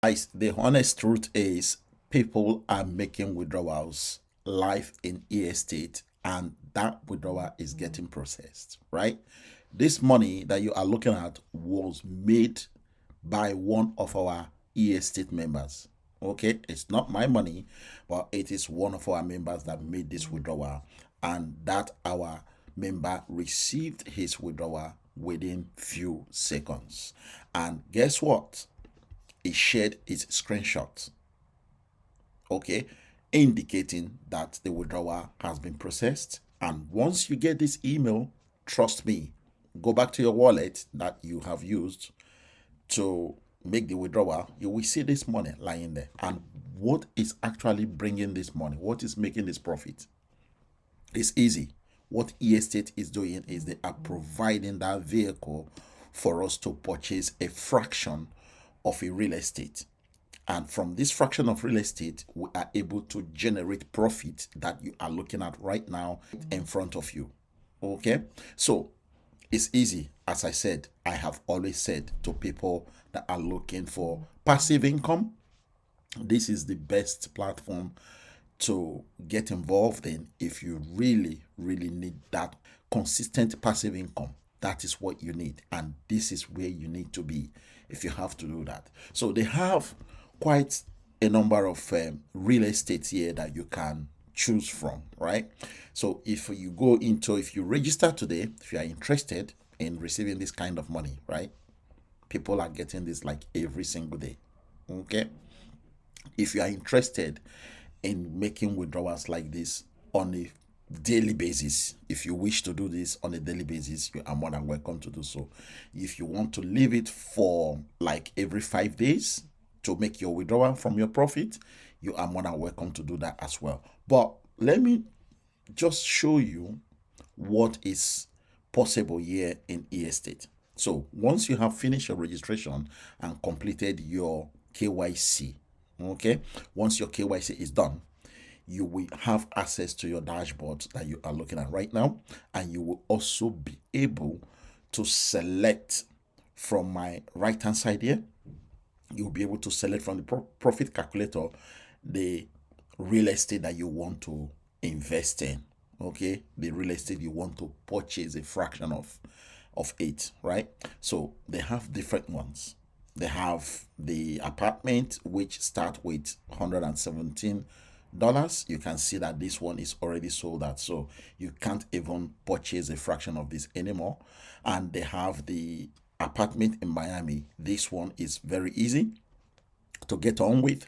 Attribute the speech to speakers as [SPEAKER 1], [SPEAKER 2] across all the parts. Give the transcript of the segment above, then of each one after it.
[SPEAKER 1] The honest truth is people are making withdrawals live in e-estate, and that withdrawal is getting processed, right? This money that you are looking at was made by one of our e-estate members. Okay, it's not my money, but it is one of our members that made this withdrawal, and that our member received his withdrawal within few seconds. And guess what? He shared his screenshot, okay, indicating that the withdrawal has been processed. And once you get this email, trust me, go back to your wallet that you have used to make the withdrawal. You will see this money lying there. And what is actually bringing this money? What is making this profit? It's easy. What e-estate is doing is they are providing that vehicle for us to purchase a fraction of a real estate. And from this fraction of real estate, we are able to generate profit that you are looking at right now in front of you. Okay? So it's easy. As I said, I have always said to people that are looking for passive income, this is the best platform to get involved in if you really, really need that consistent passive income. That is what you need. And this is where you need to be if you have to do that. So they have quite a number of real estates here that you can choose from, right? So if you register today, if you are interested in receiving this kind of money, right? People are getting this like every single day. Okay. If you are interested in making withdrawals like this on a daily basis, if you wish to do this on a daily basis, you are more than welcome to do so. If you want to leave it for like every 5 days to make your withdrawal from your profit, you are more than welcome to do that as well. But let me just show you what is possible here in e-estate. So once you have finished your registration and completed your KYC, okay, once your KYC is done, you will have access to your dashboard that you are looking at right now, and you will also be able to select from my right hand side here. You'll be able to select from the profit calculator the real estate that you want to invest in. Okay, the real estate you want to purchase a fraction of it, right? So they have different ones. They have the apartment, which start with $117. You can see that this one is already sold out, so you can't even purchase a fraction of this anymore. And they have the apartment in Miami. This one is very easy to get on with.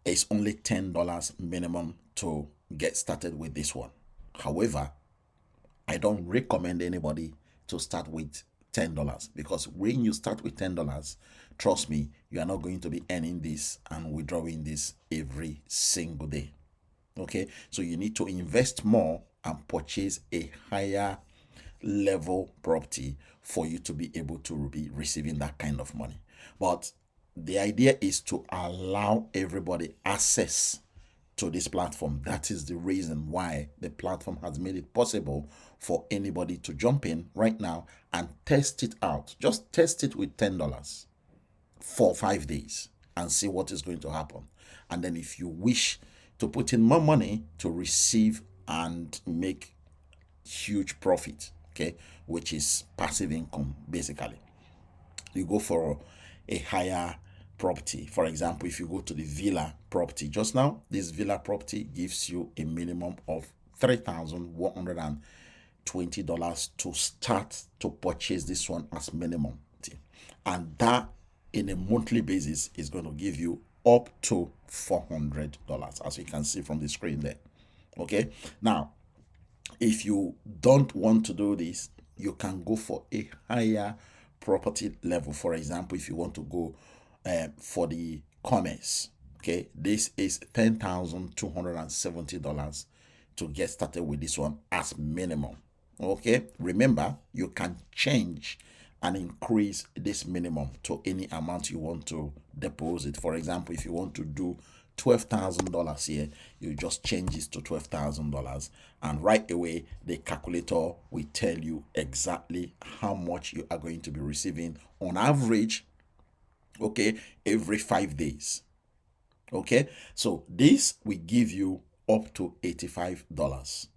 [SPEAKER 1] It's only $10 minimum to get started with this one. However, I don't recommend anybody to start with $10, because when you start with $10, trust me, you are not going to be earning this and withdrawing this every single day. Okay, so you need to invest more and purchase a higher level property for you to be able to be receiving that kind of money. But the idea is to allow everybody access to this platform. That is the reason why the platform has made it possible for anybody to jump in right now and test it out. Just test it with $10 for 5 days and see what is going to happen. And then if you wish to put in more money to receive and make huge profit, okay, which is passive income, basically, you go for a higher property. For example, if you go to the villa property just now, this villa property gives you a minimum of $3,120 to start to purchase this one as minimum. And that in a monthly basis is going to give you up to $400, as you can see from the screen there. Okay, now if you don't want to do this, you can go for a higher property level. For example, if you want to go for the commerce, okay, this is $10,270 to get started with this one as minimum. Okay, remember, you can change and increase this minimum to any amount you want to deposit. For example, if you want to do $12,000 here, you just change this to $12,000, and right away the calculator will tell you exactly how much you are going to be receiving on average okay, every 5 days. Okay, so this will give you up to $85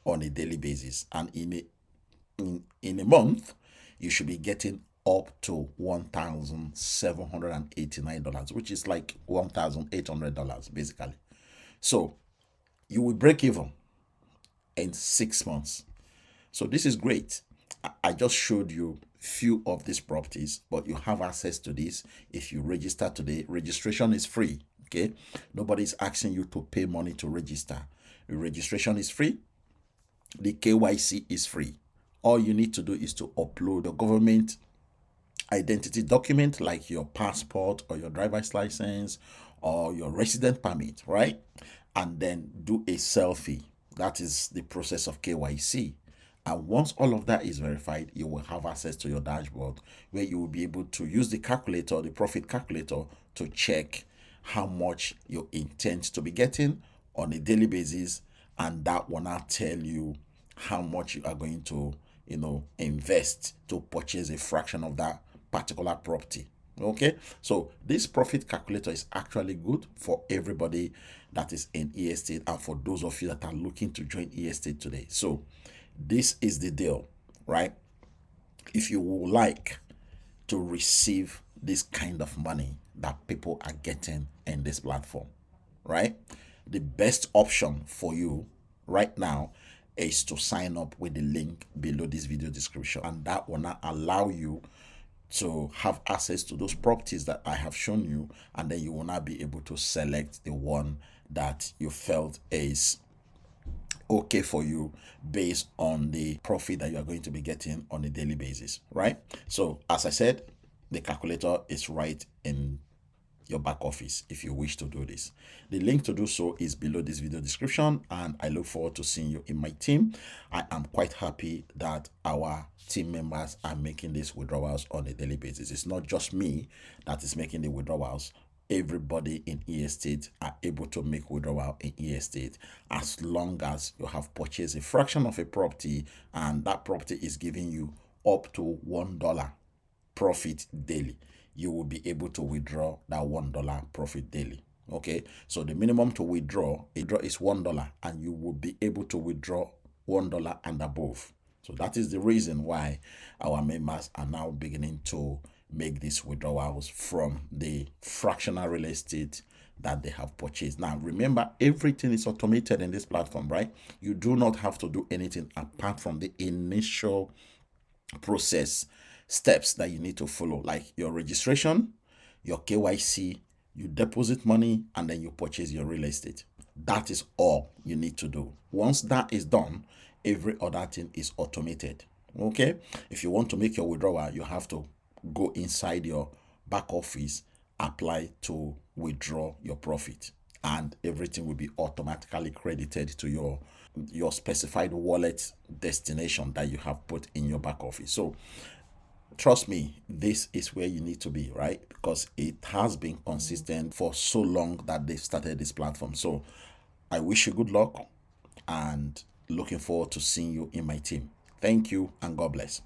[SPEAKER 1] on a daily basis, and in a month you should be getting up to $1,789, which is like $1,800 basically. So you will break even in 6 months. So this is great. I just showed you few of these properties, but you have access to this if you register today. Registration is free. Okay, nobody's asking you to pay money to register. The registration is free. The KYC is free. All you need to do is to upload a government identity document like your passport or your driver's license or your resident permit, right? And then do a selfie. That is the process of KYC. And once all of that is verified, you will have access to your dashboard where you will be able to use the calculator, the profit calculator, to check how much you intend to be getting on a daily basis. And that will not tell you how much you are going to, invest to purchase a fraction of that particular property. Okay, so this profit calculator is actually good for everybody that is in estate and for those of you that are looking to join estate today. So this is the deal, right? If you would like to receive this kind of money that people are getting in this platform, right? The best option for you right now is to sign up with the link below this video description, and that will not allow you to have access to those properties that I have shown you, and then you will not be able to select the one that you felt is okay for you based on the profit that you are going to be getting on a daily basis, right? So as I said, the calculator is right in your back office if you wish to do this. The link to do so is below this video description, and I look forward to seeing you in my team. I am quite happy that our team members are making these withdrawals on a daily basis. It's not just me that is making the withdrawals. Everybody in estate are able to make withdrawal in estate as long as you have purchased a fraction of a property and that property is giving you up to $1 profit daily. You will be able to withdraw that $1 profit daily. Okay, so the minimum to withdraw is $1, and you will be able to withdraw $1 and above. So that is the reason why our members are now beginning to make these withdrawals from the fractional real estate that they have purchased. Now, remember, everything is automated in this platform, right? You do not have to do anything apart from the initial process steps that you need to follow, like your registration, your KYC, you deposit money, and then you purchase your real estate. That is all you need to do. Once that is done, every other thing is automated. Okay, if you want to make your withdrawal, you have to go inside your back office, apply to withdraw your profit, and everything will be automatically credited to your specified wallet destination that you have put in your back office. So trust me, this is where you need to be, right? Because it has been consistent for so long that they've started this platform. So I wish you good luck and looking forward to seeing you in my team. Thank you and God bless.